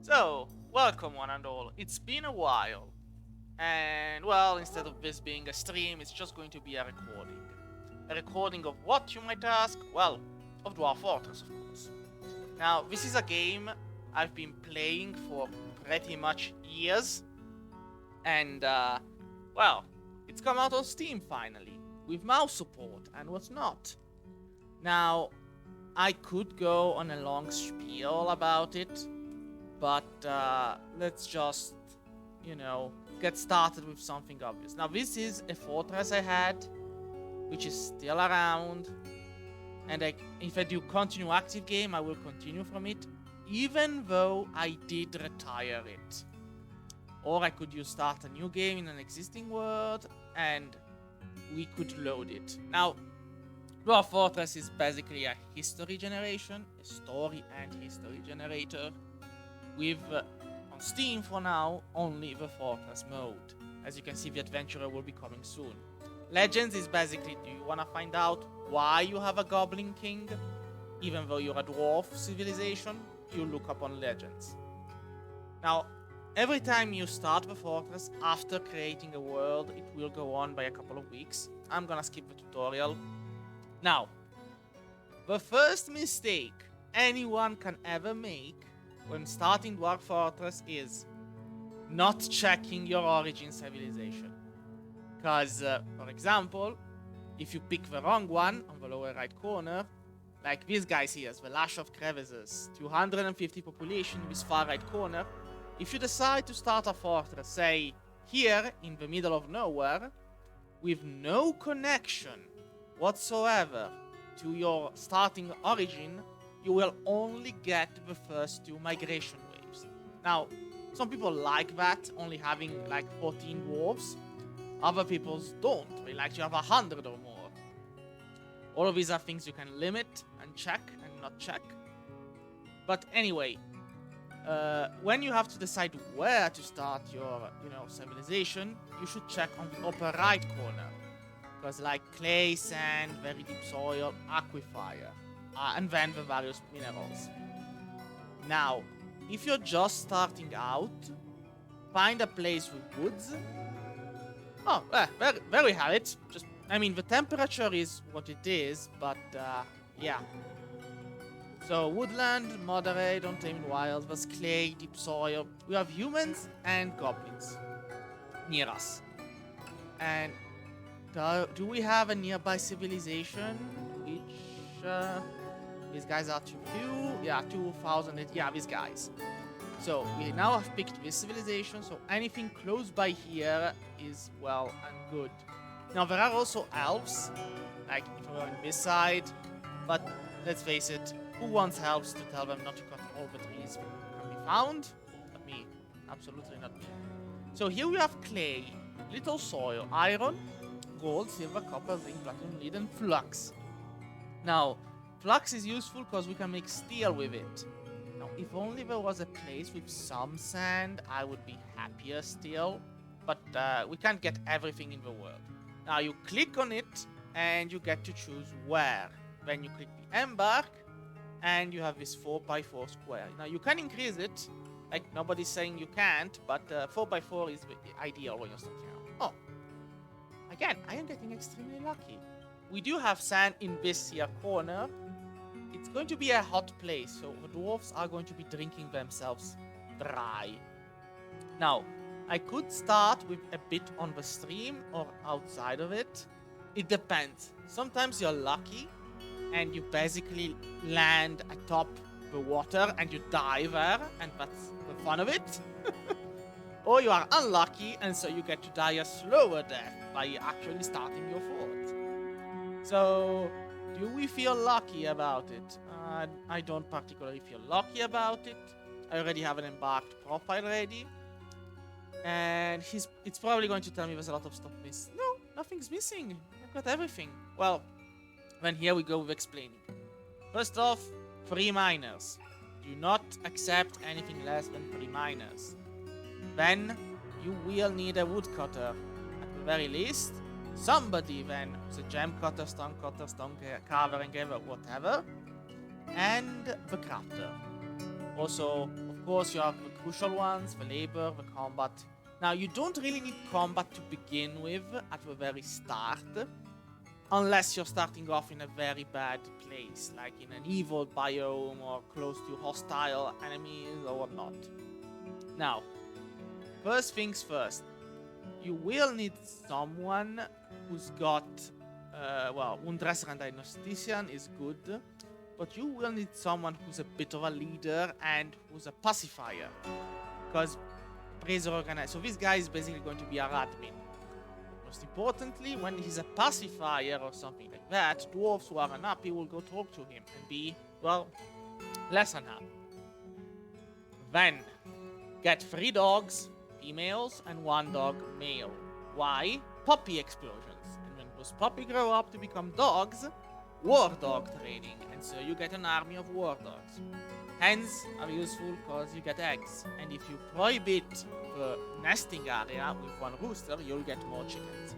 So, welcome one and all. It's been a while. And, well, instead of this being a stream, it's just going to be a recording. A recording of what, you might ask? Well, of Dwarf Fortress, of course. Now, this is a game I've been playing for pretty much years. And, well, it's come out on Steam finally, with mouse support and what's not. Now, I could go on a long spiel about it, but let's just, get started with something obvious. Now, this is a fortress I had, which is still around, and if I do continue active game, I will continue from it, even though I did retire it. Or I could start a new game in an existing world, and we could load it. Now, Dwarf Fortress is basically a history generation, a story and history generator, with, on Steam for now, only the Fortress mode. As you can see, the Adventurer will be coming soon. Legends is basically, do you want to find out why you have a Goblin King? Even though you're a Dwarf civilization, you look up on Legends. Now, every time you start the Fortress, after creating a world, it will go on by a couple of weeks. I'm gonna skip the tutorial. Now, the first mistake anyone can ever make when starting Dwarf Fortress is not checking your origin civilization. Because, for example, if you pick the wrong one on the lower right corner, like these guys here, the Lash of Crevices, 250 population in this far right corner, if you decide to start a fortress, say, here in the middle of nowhere, with no connection whatsoever to your starting origin, you will only get the first 2 migration waves. Now, some people like that, only having like 14 dwarves. Other people don't. They like to have 100 or more. All of these are things you can limit and check and not check. But anyway, when you have to decide where to start your, civilization, you should check on the upper right corner. Because like clay, sand, very deep soil, aquifer, and then the various minerals. Now, if you're just starting out, find a place with woods. Oh, there we have it. The temperature is what it is, but yeah. So, woodland, moderate, untamed wild, there's clay, deep soil. We have humans and goblins near us. And do we have a nearby civilization? Which, these guys are too few. Yeah, 2,000. Yeah, these guys. So, we now have picked this civilization, so anything close by here is well and good. Now, there are also elves, like if we're on this side, but let's face it, who wants elves to tell them not to cut all the trees that can be found? Not me. Absolutely not me. So here we have clay, little soil, iron, gold, silver, copper, zinc, platinum, lead, and flux. Now, flux is useful because we can make steel with it. Now, if only there was a place with some sand, I would be happier still. But we can't get everything in the world. Now, you click on it, and you get to choose where. Then you click the embark, and you have this 4x4 square. Now, you can increase it. Like, nobody's saying you can't, but 4x4 is ideal when you're starting out. Oh, again, I am getting extremely lucky. We do have sand in this here corner. It's going to be a hot place, so the dwarves are going to be drinking themselves dry. Now, I could start with a bit on the stream or outside of it. It depends. Sometimes you're lucky and you basically land atop the water and you die there, and that's the fun of it. Or you are unlucky and so you get to die a slower death by actually starting your fort. So, do we feel lucky about it? I don't particularly feel lucky about it. I already have an embarked profile ready. And it's probably going to tell me there's a lot of stuff missing. No, nothing's missing. I've got everything. Well, then here we go with explaining. First off, 3 miners. Do not accept anything less than 3 miners. Then, you will need a woodcutter. At the very least, somebody then, who's a gem cutter, stone carver, engraver, whatever. And the crafter. Also, of course, you have the crucial ones, the labor, the combat. Now, you don't really need combat to begin with at the very start, unless you're starting off in a very bad place, like in an evil biome or close to hostile enemies or whatnot. Now, first things first, you will need someone who's got, Wunddresser and Diagnostician is good, but you will need someone who's a bit of a leader and who's a pacifier, because Brazier organized. So this guy is basically going to be our admin. Most importantly, when he's a pacifier or something like that, dwarves who are unhappy will go talk to him and be, well, less unhappy. Then, get 3 dogs, females, and 1 dog, male. Why? Puppy explosions. And when those puppies grow up to become dogs, war dog training. And so you get an army of war dogs. Hens are useful because you get eggs. And if you prohibit the nesting area with 1 rooster, you'll get more chickens.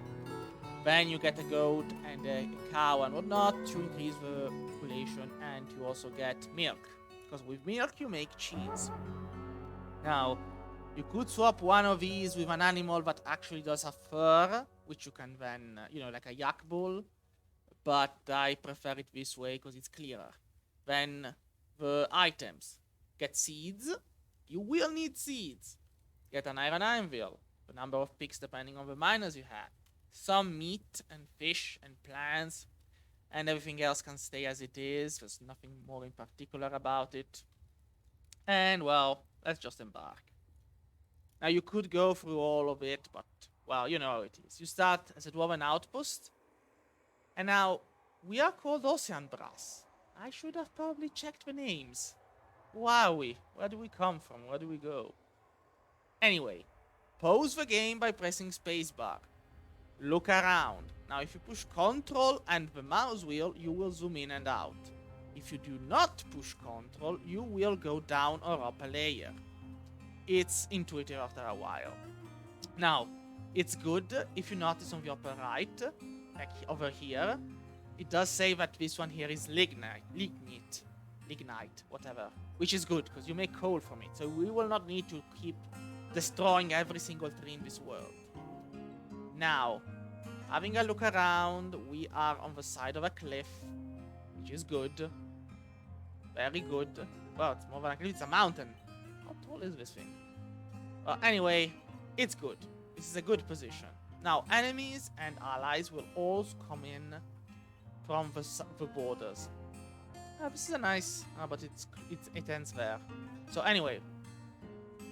Then you get a goat and a cow and whatnot to increase the population, and you also get milk. Because with milk you make cheese. Now, you could swap one of these with an animal that actually does have fur, which you can then, like a yak bull. But I prefer it this way because it's clearer. Then the items. Get seeds. You will need seeds. Get an iron anvil. The number of picks depending on the miners you have. Some meat and fish and plants. And everything else can stay as it is. There's nothing more in particular about it. And, well, let's just embark. Now, you could go through all of it, but, well, you know how it is. You start as a dwarven outpost. And now, we are called Ocean Brass. I should have probably checked the names. Who are we? Where do we come from? Where do we go? Anyway, pause the game by pressing spacebar. Look around. Now, if you push Ctrl and the mouse wheel, you will zoom in and out. If you do not push Ctrl, you will go down or up a layer. It's intuitive after a while. Now, it's good if you notice on the upper right, like over here, it does say that this one here is lignite, whatever, which is good because you make coal from it. So we will not need to keep destroying every single tree in this world. Now, having a look around, we are on the side of a cliff, which is good. Very good. Well, it's more than a cliff, it's a mountain. How tall is this thing? Well, anyway, it's good. This is a good position. Now, enemies and allies will all come in from the borders. This is a nice... but it ends there. So anyway,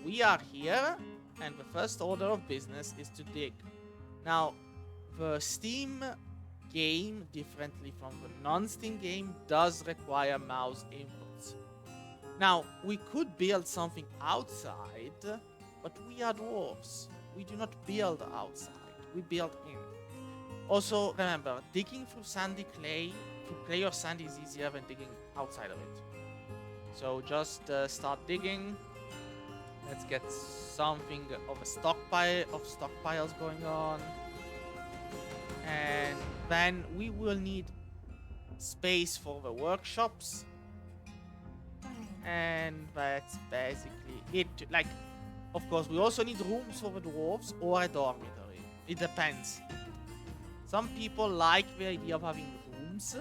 we are here, and the first order of business is to dig. Now, the Steam game, differently from the non-Steam game, does require mouse inputs. Now, we could build something outside, but we are dwarves. We do not build outside, we build in. Also, remember, digging through sandy clay, through clay or sand is easier than digging outside of it. So just start digging. Let's get something of a stockpiles going on. And then we will need space for the workshops. And that's basically it. Like, of course, we also need rooms for the dwarves or a dormitory. It depends. Some people like the idea of having rooms,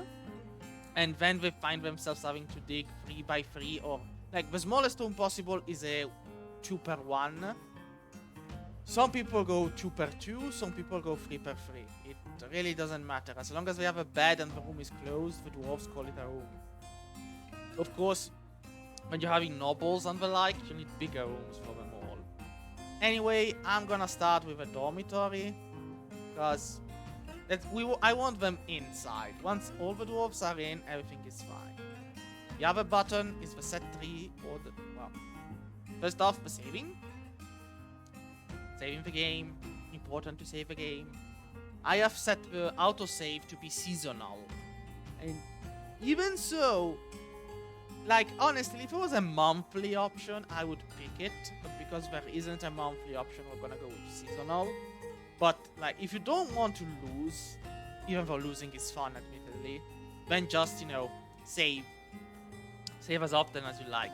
and then they find themselves having to dig 3 by 3, or like the smallest room possible is a 2 per 1. Some people go 2 per 2, some people go 3 per 3. It really doesn't matter. As long as they have a bed and the room is closed, the dwarves call it a room. Of course, when you're having nobles and the like, you need bigger rooms for them all. Anyway, I'm gonna start with a dormitory, because I want them inside. Once all the dwarves are in, everything is fine. The other button is the set 3, or the, well, first off, the saving. Saving the game. Important to save the game. I have set the autosave to be seasonal. And even so, like, honestly, if it was a monthly option, I would pick it. But because there isn't a monthly option, we're gonna go with seasonal. But, like, if you don't want to lose, even though losing is fun, admittedly, then just, save. Save as often as you like.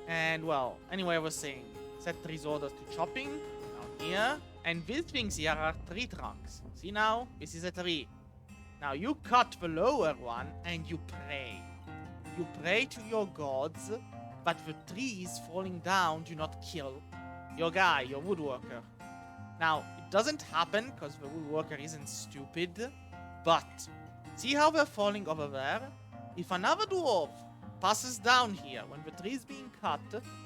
And well, anyway, I was saying, set trees orders to chopping down here. And these things here are tree trunks. See now? This is a tree. Now you cut the lower one and you pray. You pray to your gods, but the trees falling down do not kill your guy, your woodworker. Now, it doesn't happen because the woodworker isn't stupid, but see how they're falling over there? If another dwarf passes down here when the tree is being cut,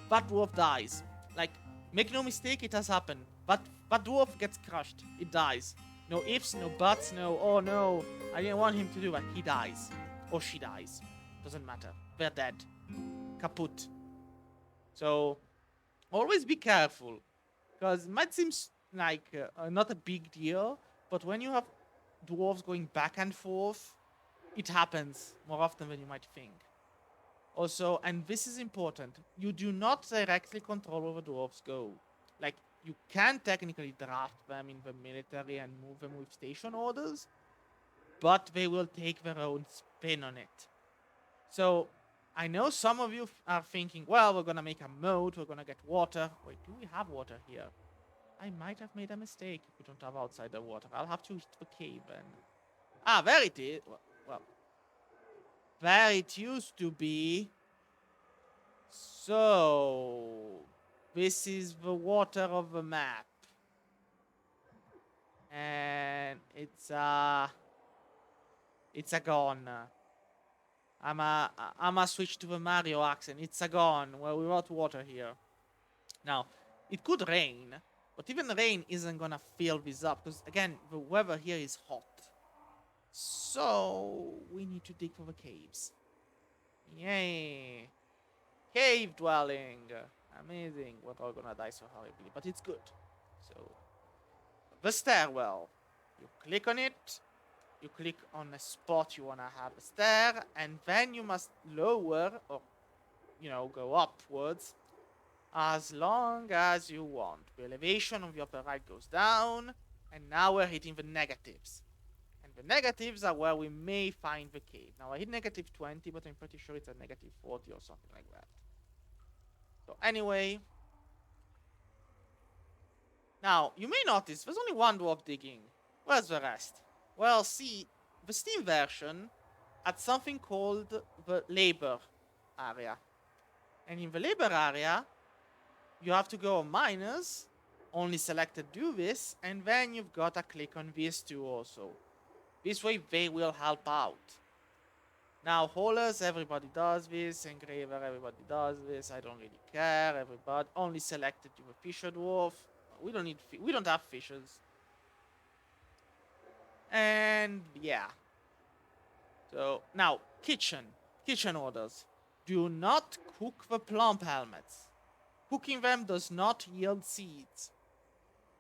that dwarf dies. Like, make no mistake, it has happened. But that dwarf gets crushed. It dies. No ifs, no buts, no, oh no, I didn't want him to do that. He dies. Or she dies. Doesn't matter. They're dead. Kaput. So, always be careful. Because it might seem like not a big deal, but when you have dwarves going back and forth, it happens more often than you might think. Also, and this is important, you do not directly control where the dwarves go. Like, you can technically draft them in the military and move them with station orders, but they will take their own spin on it. So, I know some of you are thinking, well, we're gonna make a moat, we're gonna get water. Wait, do we have water here? I might have made a mistake if we don't have outside the water. I'll have to hit the cave then. Ah, there it is. Well, there it used to be. So, this is the water of the map. And it's a gone. I'm a switch to the Mario accent. It's a gone. Well, without water here. Now, it could rain, but even rain isn't gonna fill this up because again, the weather here is hot. So we need to dig for the caves. Yay! Cave dwelling. Amazing. We're all gonna die so horribly, but it's good. So the stairwell. You click on it. You click on a spot you wanna have a stair, and then you must lower or go upwards as long as you want. The elevation of the upper right goes down, and now we're hitting the negatives. And the negatives are where we may find the cave. Now I hit negative 20, but I'm pretty sure it's a negative 40 or something like that. So anyway, now you may notice there's only one dwarf digging. Where's the rest? Well, see, the Steam version had something called the labor area. And in the labor area, you have to go on miners, only selected do this, and then you've got to click on these two also. This way they will help out. Now, haulers, everybody does this, engraver, everybody does this, I don't really care, everybody, only selected do a fisher dwarf. We don't have fishers. And yeah. So, now, kitchen orders. Do not cook the plump helmets. Cooking them does not yield seeds.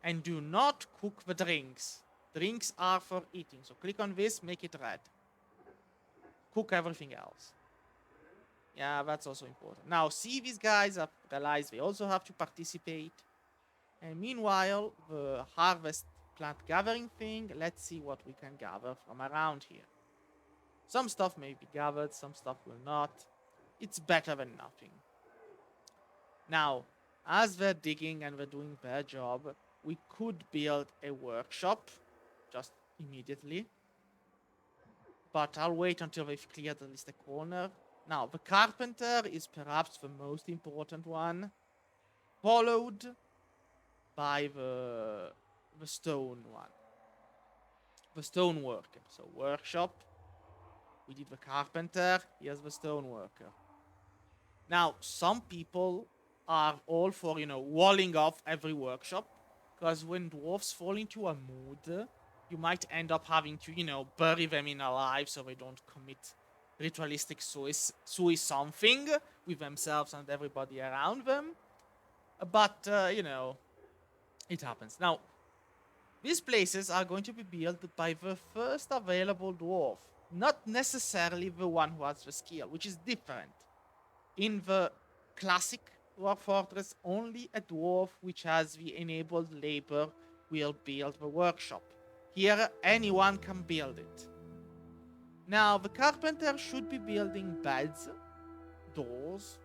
And do not cook the drinks. Drinks are for eating. So click on this, make it red. Cook everything else. Yeah, that's also important. Now, see, these guys have realized they also have to participate. And meanwhile, the harvest plant gathering thing, let's see what we can gather from around here. Some stuff may be gathered, some stuff will not. It's better than nothing. Now, as they're digging and they're doing their job, we could build a workshop just immediately. But I'll wait until they've cleared at least a corner. Now, the carpenter is perhaps the most important one, followed by the stone one. The stone worker. So, workshop. We did the carpenter. Here's the stone worker. Now, some people are all for, walling off every workshop. Because when dwarves fall into a mood, you might end up having to, bury them in alive so they don't commit ritualistic something with themselves and everybody around them. But, it happens. Now, these places are going to be built by the first available dwarf. Not necessarily the one who has the skill, which is different. In the classic Dwarf Fortress, only a dwarf which has the enabled labor will build the workshop. Here, anyone can build it. Now, the carpenter should be building beds, doors,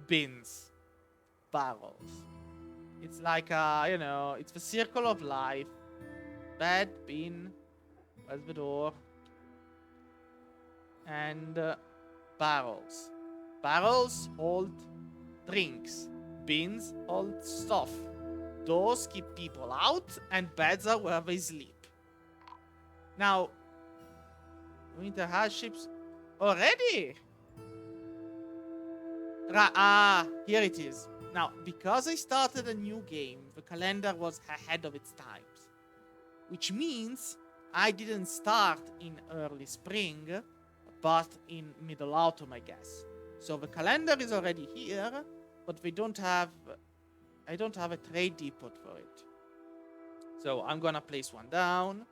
bins, barrels. It's like it's the circle of life. Bed, bin, where's the door? And barrels. Barrels hold drinks. Bins hold stuff. Doors keep people out, and beds are where they sleep. Now, winter hardships already. Here it is. Now, because I started a new game, the calendar was ahead of its times. Which means I didn't start in early spring, but in middle autumn, I guess. So the calendar is already here, but I don't have a trade depot for it. So I'm gonna place one down.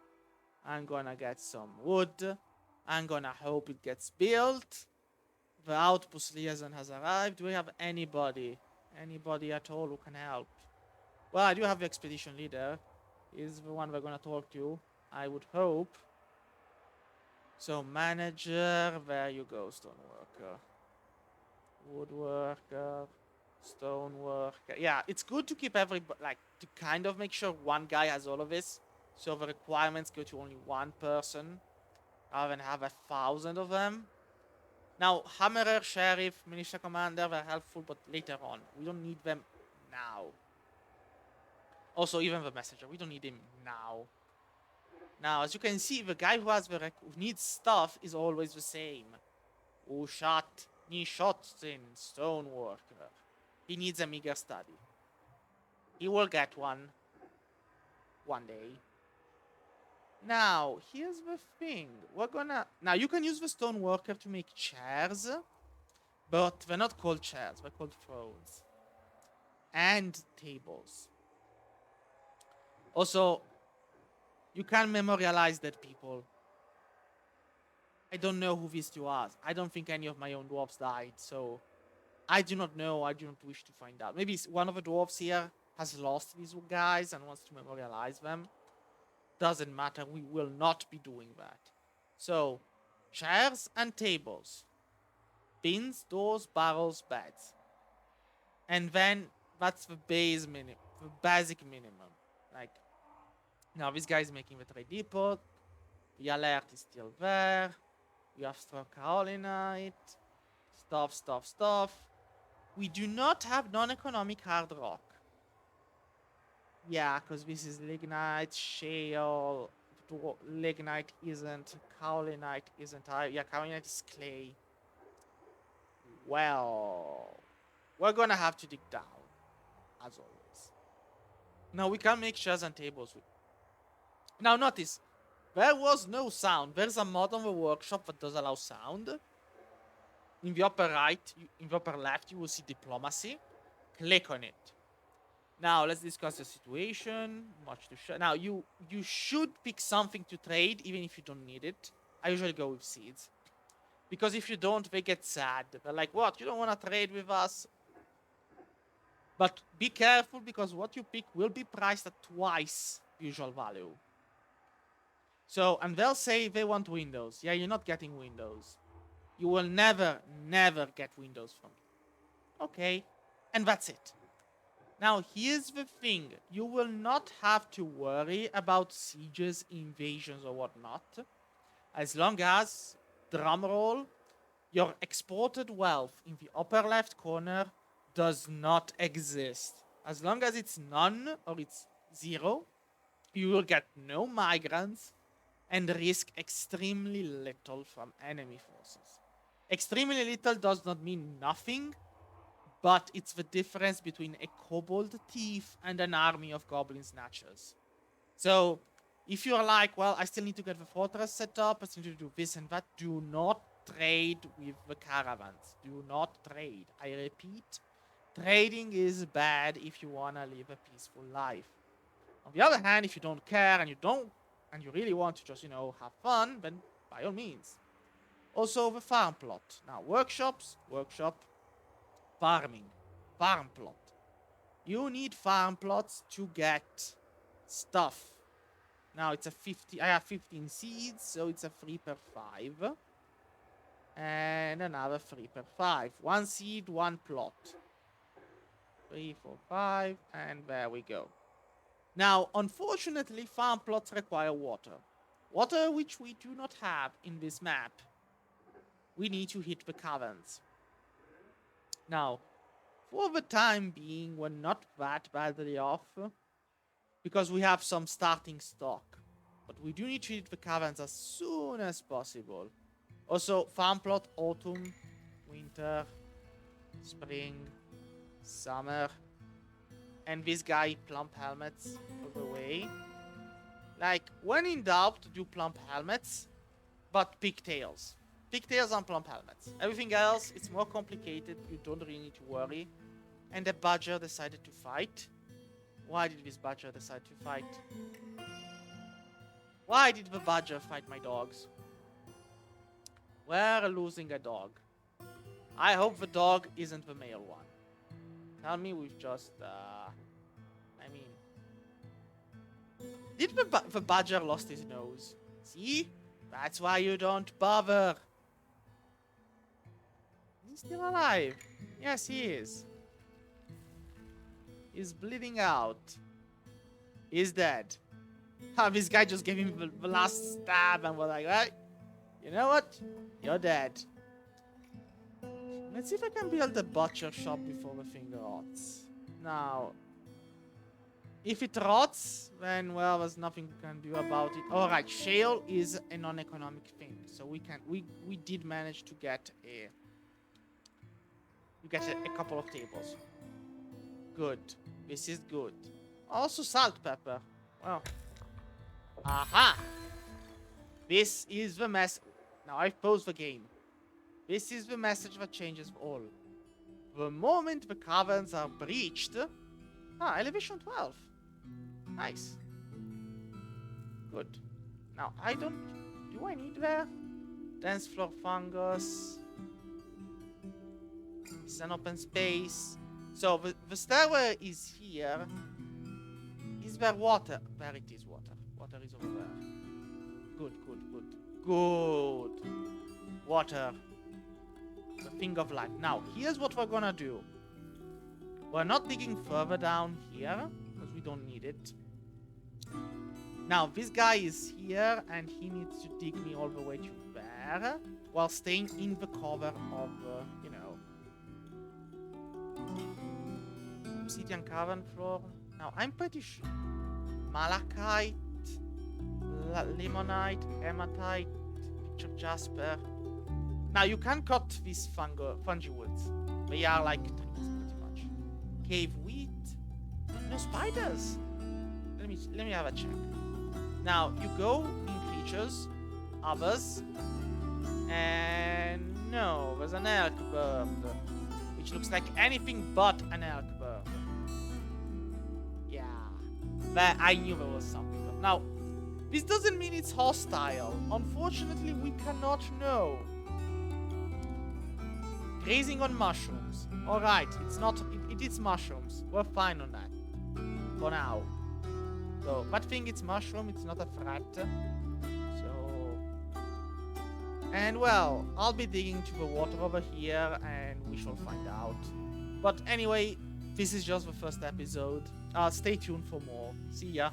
I'm gonna get some wood. I'm gonna hope it gets built. The outpost liaison has arrived. Do we have anybody at all who can help? Well, I do have the expedition leader. He's the one we're gonna talk to, I would hope. So manager, there you go, stoneworker. Woodworker, stoneworker. Yeah, it's good to keep to kind of make sure one guy has all of this. So the requirements go to only one person, rather than have 1,000 of them. Now, hammerer, sheriff, militia commander, they're helpful, but later on. We don't need them now. Also, even the messenger, we don't need him now. Now, as you can see, the guy who needs stuff is always the same. Who shot in stoneworker. He needs a meager study. He will get one day. Now, here's the thing. Now, you can use the stoneworker to make chairs, but they're not called chairs. They're called thrones. And tables. Also, you can memorialize dead people. I don't know who these two are. I don't think any of my own dwarves died, so I do not know. I do not wish to find out. Maybe one of the dwarves here has lost these guys and wants to memorialize them. Doesn't matter. We will not be doing that. So, chairs and tables. Bins, doors, barrels, beds. And then that's the basic minimum. Like, now this guy is making the trade depot. The alert is still there. We have straw kaolinite. Stuff. We do not have non-economic hard rock. Yeah, because this is lignite, shale. Lignite isn't. Kaolinite isn't. Yeah, kaolinite is clay. Well, we're gonna have to dig down, as always. Now we can make chairs and tables. Now notice, there was no sound. There's a mod on the workshop that does allow sound. In the upper right, in the upper left, you will see diplomacy. Click on it. Now let's discuss the situation. Much to show. Now you should pick something to trade, even if you don't need it. I usually go with seeds, because if you don't, they get sad. They're like, "What? You don't want to trade with us?" But be careful, because what you pick will be priced at twice usual value. So, and they'll say they want windows. Yeah, you're not getting windows. You will never get windows from me. Okay, and that's it. Now, here's the thing. You will not have to worry about sieges, invasions, or whatnot. As long as, drumroll, your exported wealth in the upper left corner does not exist. As long as it's none or it's 0, you will get no migrants and risk extremely little from enemy forces. Extremely little does not mean nothing, but it's the difference between a kobold thief and an army of goblin snatchers. So, if you're like, well, I still need to get the fortress set up, I still need to do this and that, do not trade with the caravans. Do not trade. I repeat, trading is bad if you want to live a peaceful life. On the other hand, if you don't care and you really want to just, have fun, then by all means. Also, the farm plot. Now, workshop, farming, farm plot. You need farm plots to get stuff. Now, it's I have 15 seeds, so it's a 3 per 5. And another 3 per 5. 1 seed, 1 plot. 3, 4, 5, and there we go. Now, unfortunately, farm plots require water. Water which we do not have in this map. We need to hit the caverns. Now, for the time being, we're not that badly off, because we have some starting stock. But we do need to hit the caverns as soon as possible. Also, farm plot, autumn, winter, spring, summer. And this guy, plump helmets, all the way. Like, when in doubt, do plump helmets, but pigtails. Pigtails and plump helmets. Everything else, it's more complicated. You don't really need to worry. And the badger decided to fight. Why did this badger decide to fight? Why did the badger fight my dogs? We're losing a dog. I hope the dog isn't the male one. Tell me we've just, I mean... Did the badger lost his nose? See? That's why you don't bother. Is he still alive? Yes, he is. He's bleeding out. He's dead. This guy just gave him the last stab and was like, right, you know what? You're dead. Let's see if I can build a butcher shop before the thing rots. Now, if it rots, then, well, there's nothing we can do about it. Alright, shale is a non-economic thing. So we did manage to get a couple of tables. Good. This is good. Also salt pepper. Well. Aha! This is the mess. Now I've paused the game. This is the message that changes all. The moment the caverns are breached... elevation 12. Nice. Good. Now, do I need there? Dense floor fungus. It's an open space. So, the stairway is here. Is there water? There it is, water. Water is over there. Good, good, good. Good. Water. The thing of life. Now, here's what we're gonna do. We're not digging further down here, because we don't need it. Now, this guy is here, and he needs to dig me all the way to there, while staying in the cover of, you know... Obsidian cavern floor. Now, I'm pretty sure... Malachite, limonite, hematite, picture jasper. Now, you can cut these fungi woods. They are like trees, pretty much. Cave wheat. No spiders. Let me have a check. Now, you go in creatures, others, and no, there's an elk bird, which looks like anything but an elk bird. Yeah, but I knew there was something. Now, this doesn't mean it's hostile. Unfortunately, we cannot know. Grazing on mushrooms. Alright, it is mushrooms. We're fine on that. For now. So, but thing it's mushroom, it's not a threat. So... And well, I'll be digging to the water over here and we shall find out. But anyway, this is just the first episode. Stay tuned for more. See ya.